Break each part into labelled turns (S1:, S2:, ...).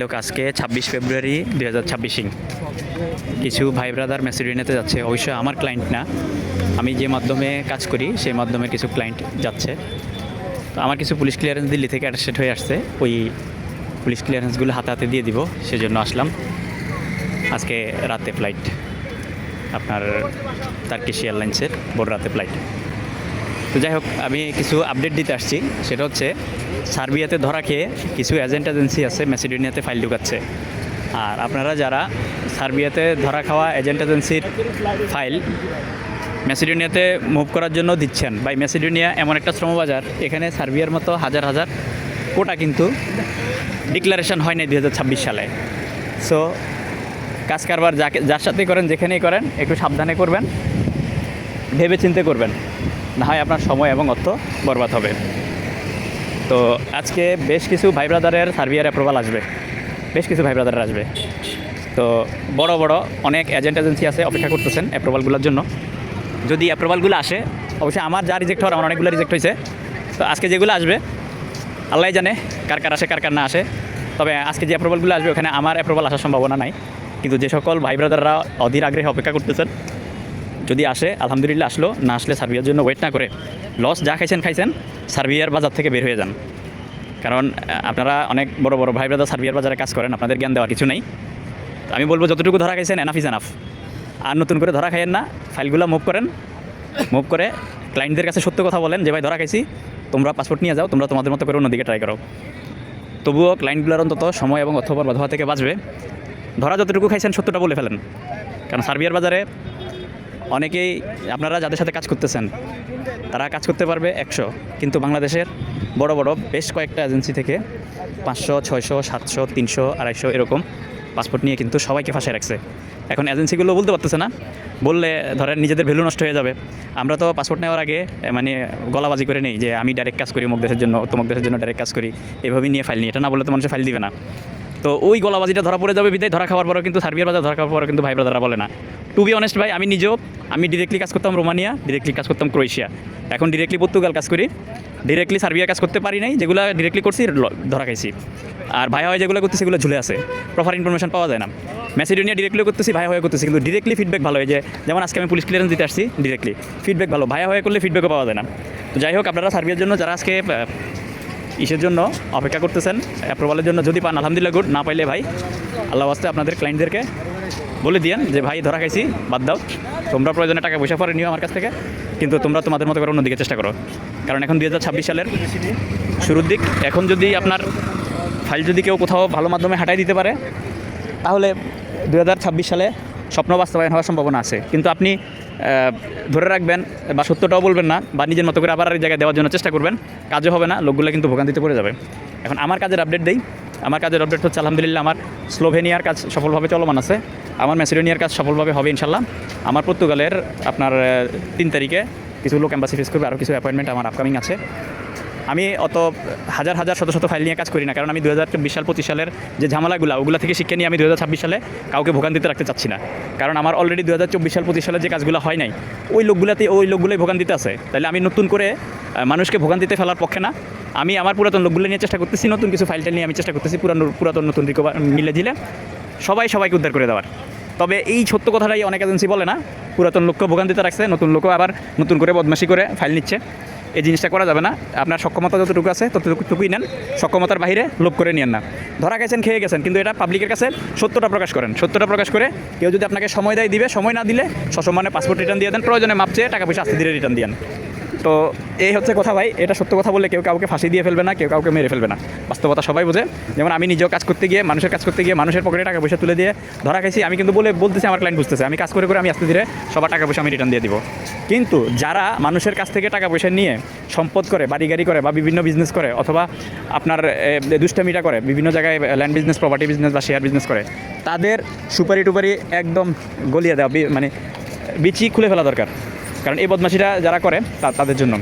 S1: লোক আজকে 26 ফেব্রুয়ারি 2026 কিছু ভাই ব্রাদার ম্যাসেডোনিয়াতে যাচ্ছে। অবশ্যই আমার ক্লায়েন্ট না, আমি যে মাধ্যমে কাজ করি সেই মাধ্যমে কিছু ক্লায়েন্ট যাচ্ছে। তো আমার কিছু পুলিশ ক্লিয়ারেন্স দিল্লি থেকে অ্যাটাস্টেড হয়ে আসছে, ওই পুলিশ ক্লিয়ারেন্সগুলো হাতে হাতে দিয়ে দিব, সেজন্য আসলাম। আজকে রাতে ফ্লাইট, আপনার টার্কিশ এয়ারলাইন্সের বড় রাতে ফ্লাইট। তো যাই হোক, আমি কিছু আপডেট দিতে আসছি। সেটা হচ্ছে সার্বিয়াতে ধরা খেয়ে কিছু এজেন্সি আছে ম্যাসেডোনিয়াতে ফাইল ঢুকাচ্ছে। আর আপনারা যারা সার্বিয়াতে ধরা খাওয়া এজেন্সির ফাইল ম্যাসেডোনিয়াতে মুভ করার জন্য দিচ্ছেন, বা ম্যাসেডোনিয়া এমন একটা শ্রমবাজার, এখানে সার্বিয়ার মতো হাজার হাজার কোটা কিন্তু ডিক্লারেশন হয় নাই 2026 সালে। সো কাজ কারবার যার সাথেই করেন, যেখানেই করেন, একটু সাবধানে করবেন, ভেবে চিন্তে করবেন, না হয় আপনার সময় এবং অর্থ বরবাদ হবে। তো আজকে বেশ কিছু ভাই ব্রাদারের সার্বিয়ার অ্যাপ্রুভাল আসবে, বেশ কিছু ভাই ব্রাদারের আসবে। তো বড় বড় অনেক এজেন্সি আছে, অপেক্ষা করতেছেন অ্যাপ্রুভালগুলোর জন্য। যদি অ্যাপ্রুভালগুলো আসে, অবশ্যই আমার যা রিজেক্ট হওয়ার, আমার অনেকগুলো রিজেক্ট হয়েছে। তো আজকে যেগুলো আসবে আল্লাহ জানে কার কার আসে কার কার না আসে। তবে আজকে যে অ্যাপ্রুভালগুলো আসবে ওখানে আমার অ্যাপ্রুভাল আসার সম্ভাবনা নাই। কিন্তু যে সকল ভাই ব্রাদাররা অধীর আগ্রহে অপেক্ষা করতেছেন, যদি আসে আলহামদুলিল্লাহ, আসলো, না আসলে সার্বিয়ার জন্য ওয়েট না করে লস যা খাইছেন সার্বিয়ার বাজার থেকে বের হয়ে যান। কারণ আপনারা অনেক বড় বড় ভাই ব্রাদার সার্বিয়ার বাজারে কাজ করেন, আপনাদের জ্ঞান দেওয়ার কিছু নেই। তো আমি বলবো যতটুকু ধরা খাইছেন এনাফ ইজ এনাফ। আর নতুন করে ধরা খাইয়েন না, ফাইলগুলো মুভ করেন, মুভ করে ক্লায়েন্টদের কাছে সত্য কথা বলেন যে ভাই ধরা খাইছি, তোমরা পাসপোর্ট নিয়ে যাও, তোমরা তোমাদের মতো করে অন্যদিকে ট্রাই করো। তবুও ক্লায়েন্টগুলোর অন্তত সময় এবং অর্থ বরবাদ হওয়া থেকে বাঁচবে। ধরা যতটুকু খাইছেন সত্যটা বলে ফেলেন। কারণ সার্বিয়ার বাজারে অনেকেই, আপনারা যাদের সাথে কাজ করতেছেন তারা কাজ করতে পারবে 100, কিন্তু বাংলাদেশের বড় বড় বেশ কয়েকটা এজেন্সি থেকে 500, 600, 700, 300, 250 এরকম পাসপোর্ট নিয়ে কিন্তু সবাইকে ফাঁসে রাখছে। এখন এজেন্সিগুলো বলতে পারতেছে না, বললে ধরেন নিজেদের ভ্যালু নষ্ট হয়ে যাবে। আমরা তো পাসপোর্ট নেওয়ার আগে মানে গলাবাজি করে নেই যে আমি ডাইরেক্ট কাজ করি অমুক দেশের জন্য, তমুক দেশের জন্য ডাইরেক্ট কাজ করি, এভাবেই নিয়ে ফাইল নিই। এটা না বলে তো মানুষের ফাইল দিবে না। তো ওই গলাবাজিটা ধরা পড়ে যাবে বিদায় ধরা খাওয়ার পরেও কিন্তু সার্বিয়ার বাজার ধরা খাওয়ার পরেও কিন্তু ভাই ব্রাদাররা বলে না। টু বি অনেস্ট ভাই, আমি ডিরেক্টলি কাজ করতাম রোমানিয়া, ডিরেক্টলি কাজ করতাম ক্রোয়েশিয়া, এখন ডিরেক্টলি পর্তুগাল কাজ করি। ডিরেক্টলি সার্বিয়া কাজ করতে পারি নাই, যেগুলো ডিরেক্টলি করছি ধরা খাইছি। আর ভাই হয়ে যেগুলো করতেছি সেগুলো ঝুলে আছে, প্রপার ইনফরমেশন পাওয়া যায় না। ম্যাসেডোনিয়া ডিরেক্টলি করতেছি, ভাই হয়ে করতেছি, কিন্তু ডিরেক্টলি ফিডব্যাক ভালো হয়। যে যেমন আজকে আমি পুলিশ ক্লিয়ারেন্স দিতে আসছি, ডিরেক্টলি ফিডব্যাক ভালো, ভাই হয়ে করলে ফিডব্যাকও পাওয়া যায় না। তো যাই হোক, আপনারা সার্বিয়ার জন্য যারা আজকে ইসের জন্য অপেক্ষা করতেছেন অ্যাপ্রুভালের জন্য, যদি পান আলহামদুলিল্লাহ গুড, না পাইলে ভাই আল্লাহ ওয়াস্তে আপনাদের ক্লায়েন্টদেরকে বলে দিয়েন যে ভাই ধরা খাইছি, বাদ দাও, তোমরা প্রয়োজনে টাকা পয়সা পরে নিও আমার কাছ থেকে, কিন্তু তোমরা তোমাদের মতো করে অন্যদিকে চেষ্টা করো। কারণ এখন 2026 সালের শুরুর দিক, এখন যদি আপনার ফাইল যদি কেউ কোথাও ভালো মাধ্যমে হাঁটাই দিতে পারে, তাহলে 2026 সালে স্বপ্ন বাস্তবায়ন হওয়ার সম্ভাবনা আছে। কিন্তু আপনি ধরে রাখবেন বা সত্যটাও বলবেন না, বা নিজের মতো করে আবার এই জায়গায় দেওয়ার জন্য চেষ্টা করবেন, কাজও হবে না, লোকগুলো কিন্তু ভোগান্তিতে পড়ে যাবে। এখন আমার কাজের আপডেট দেই। আমার কাজের আপডেট হচ্ছে আলহামদুলিল্লাহ আমার স্লোভেনিয়ার কাজ সফলভাবে চলমান আছে, আমার ম্যাসেডোনিয়ার কাজ সফলভাবে হবে ইনশাল্লাহ। আমার পর্তুগালের আপনার 3 তারিখে কিছু লোক এম্বাসি ফেস করবে, আরও কিছু অ্যাপয়েন্টমেন্ট আমার আপকামিং আছে। আমি অত হাজার হাজার শত শত ফাইল নিয়ে কাজ করি না, কারণ আমি 2024 সাল 25 সালের যে ঝামেলাগুলো ওগুলো থেকে শিক্ষা নিয়ে আমি 2026 সালে কাউকে ভোগান্তিতে রাখতে চাচ্ছি না। কারণ আমার অলরেডি 2024 সাল 25 সালের যে কাজগুলো হয় নাই, ওই লোকগুলোই ভোগান্তিতে আছে। তাহলে আমি নতুন করে মানুষকে ভোগান্তিতে ফেলার পক্ষে না। আমি আমার পুরাতন লোকগুলো নিয়ে চেষ্টা করতেছি, নতুন কিছু ফাইলটা নিয়ে আমি চেষ্টা করতেছি পুরাতন নতুন রিকভার মিলে দিলে সবাইকে উদ্ধার করে দেওয়ার। তবে এই সত্য কথাটাই অনেক এজেন্সি বলে না, পুরাতন লোককে ভোগান্তিতে রাখছে, নতুন লোকও আবার নতুন করে বদমাশি করে ফাইল নিচ্ছে। এই জিনিসটা করা যাবে না। আপনার সক্ষমতা যতটুকু আছে ততটুকুই নেন, সক্ষমতার বাইরে লোভ করে নিয়েন না। ধরা গেছেন, খেয়ে গেছেন, কিন্তু এটা পাবলিকের কাছে সত্যটা প্রকাশ করেন। সত্যটা প্রকাশ করে কেউ যদি আপনাকে সময় দেয় দিবে, সময় না দিলে সসম্মানে পাসপোর্ট রিটার্ন দিয়ে দেন, প্রয়োজনে মাপ চেয়ে টাকা পয়সা আস্তে ধীরে রিটার্ন দিয়েন। তো এই হচ্ছে কথা ভাই, এটা সত্য কথা বললে কেউ কাউকে ফাঁসি দিয়ে ফেলবে না, কেউ কাউকে মেরে ফেলবে না, বাস্তবতা সবাই বোঝে। যেমন আমি নিজেও কাজ করতে গিয়ে মানুষের পকেটে টাকা পয়সা তুলে দিয়ে ধরা খাইছি, আমি কিন্তু বলতেছি আমার ক্লায়েন্ট বুঝতেছে, আমি কাজ করে আমি আস্তে ধীরে সবার টাকা পয়সা আমি রিটার্ন দিয়ে দিব। কিন্তু যারা মানুষের কাছ থেকে টাকা পয়সা নিয়ে সম্পদ করে, বাড়ি গাড়ি করে, বা বিভিন্ন বিজনেস করে, অথবা আপনার দুষ্টামিটা করে, বিভিন্ন জায়গায় ল্যান্ড বিজনেস, প্রপার্টি বিজনেস বা শেয়ার বিজনেস করে, তাদের সুপারি টুপারি একদম গলিয়ে দেওয়া, মানে বিচি খুলে ফেলা দরকার। কারণ এই বদমাশিটা যারা করে তাদের জন্য।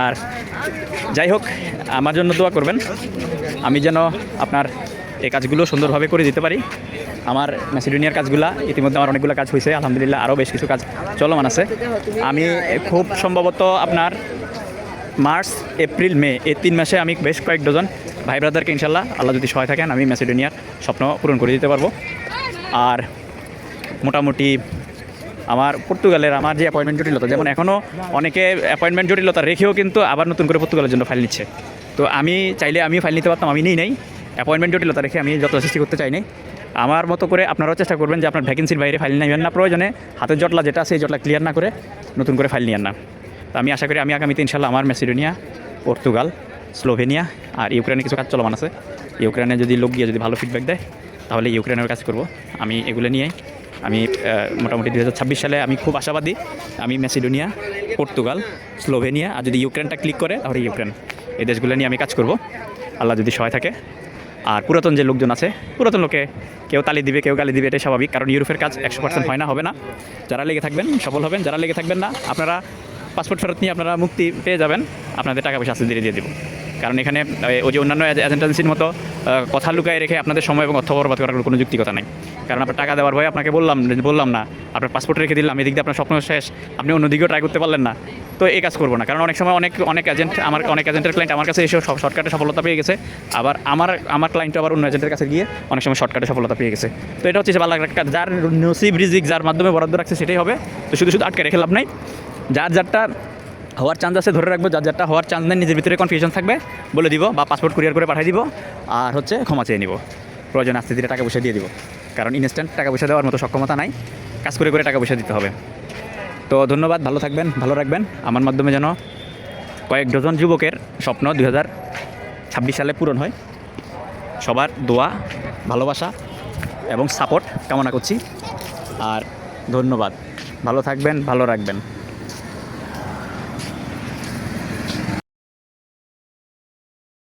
S1: আর যাই হোক, আমার জন্য দোয়া করবেন, আমি যেন আপনার এই কাজগুলো সুন্দরভাবে করে দিতে পারি। আমার ম্যাসেডোনিয়ার কাজগুলো ইতিমধ্যে আমার অনেকগুলো কাজ হয়েছে আলহামদুলিল্লাহ, আরও বেশ কিছু কাজ চলমান আছে। আমি খুব সম্ভবত আপনার মার্চ, এপ্রিল, মে এই 3 মাসে আমি বেশ কয়েক ডজন ভাই ব্রাদারকে ইনশাল্লাহ আল্লাহ যদি সহায় থাকেন আমি ম্যাসিডোনিয়ার স্বপ্ন পূরণ করে দিতে পারবো। আর মোটামুটি আমার পর্তুগালের আমার যে অ্যাপয়েন্টমেন্ট জটিলতা, যেমন এখনও অনেকে অ্যাপয়েন্টমেন্ট জটিলতা রেখেও কিন্তু আবার নতুন করে পর্তুগালের জন্য ফাইল নিচ্ছে। তো আমি চাইলে আমিও ফাইল নিতে পারতাম, আমি নিই নাই। অ্যাপয়েন্টমেন্ট জটিলতা রেখে আমি যত সৃষ্টি করতে চাই নাই। আমার মতো করে আপনারাও চেষ্টা করবেন যে আপনার ভ্যাকেন্সির বাইরে ফাইল নেবেন না, প্রয়োজনে হাতের জটলা যেটা সেই জটলা ক্লিয়ার না করে নতুন করে ফাইল নিয়েন না। তো আমি আশা করি আমি আগামীতে ইনশাল্লাহ আমার ম্যাসিডোনিয়া, পর্তুগাল, স্লোভেনিয়া আর ইউক্রেনে কিছু কাজ চলমান আছে। ইউক্রেনে যদি লোক গিয়ে যদি ভালো ফিডব্যাক দেয় তাহলে ইউক্রেনের কাজ করব। আমি এগুলো নিয়ে আমি মোটামুটি 2026 সালে আমি খুব আশাবাদী। আমি ম্যাসিডোনিয়া, পর্তুগাল, স্লোভেনিয়া আর যদি ইউক্রেনটা ক্লিক করে তাহলে ইউক্রেন, এই দেশগুলো নিয়ে আমি কাজ করব আল্লাহ যদি সহায় থাকে। আর পুরাতন যে লোকজন আছে, পুরাতন লোকে কেউ তালি দিবে কেউ গালি দিবে, এটাই স্বাভাবিক, কারণ ইউরোপের কাজ 100% হয় না, হবে না। যারা লেগে থাকবেন সফল হবেন, যারা লেগে থাকবেন না আপনারা পাসপোর্ট ফেরত নিয়ে আপনারা মুক্তি পেয়ে যাবেন, আপনাদের টাকা পয়সা আস্তে ধীরে দিয়ে দেবো। কারণ এখানে ওই যে অন্যান্য এজেন্সির মতো কথা লুকায় রেখে আপনাদের সময় এবং অর্থ বরবাদ করার কোনো যুক্তিকতা নাই। কারণ আপনার টাকা দেওয়ার ভয়ে আপনাকে বললাম না, আপনার পাসপোর্ট রেখে দিলাম, এদিক দিয়ে আপনার স্বপ্ন শেষ, আপনি অন্যদিকেও ট্রাই করতে পারলেন না। তো এই কাজ করবো না, কারণ অনেক সময় অনেক এজেন্টের ক্লায়েন্ট আমার কাছে এসে শর্টকাটে সফলতা পেয়ে গেছে, আবার আমার ক্লায়েন্টও আবার অন্য এজেন্টের কাছে গিয়ে অনেক সময় শর্টকাটে সফলতা পেয়ে গেছে। তো এটা হচ্ছে ভালো একটা, যার নসিব রিজিক যার মাধ্যমে বরাদ্দ রাখছে সেটাই হবে। তো শুধু আটকে রেখে লাভ নাই। যারটা হওয়ার চান্স আছে ধরে রাখবো, যারটা হওয়ার চান্স নেই নিজের ভিতরে কনফিউশন থাকবে বলে দিব, বা পাসপোর্ট কুরিয়ার করে পাঠিয়ে দিব, আর হচ্ছে ক্ষমা চেয়ে নিব, প্রয়োজন আস্তে ধীরে টাকা পয়সা দিয়ে দিব। কারণ ইনস্ট্যান্ট টাকা পয়সা দেওয়ার মতো সক্ষমতা নাই, কাজ করে টাকা পয়সা দিতে হবে। তো ধন্যবাদ, ভালো থাকবেন, ভালো রাখবেন। আমার মাধ্যমে যেন কয়েক ডজন যুবকের স্বপ্ন 2026 সালে পূরণ হয়। সবার দোয়া, ভালোবাসা এবং সাপোর্ট কামনা করছি। আর ধন্যবাদ, ভালো থাকবেন, ভালো রাখবেন।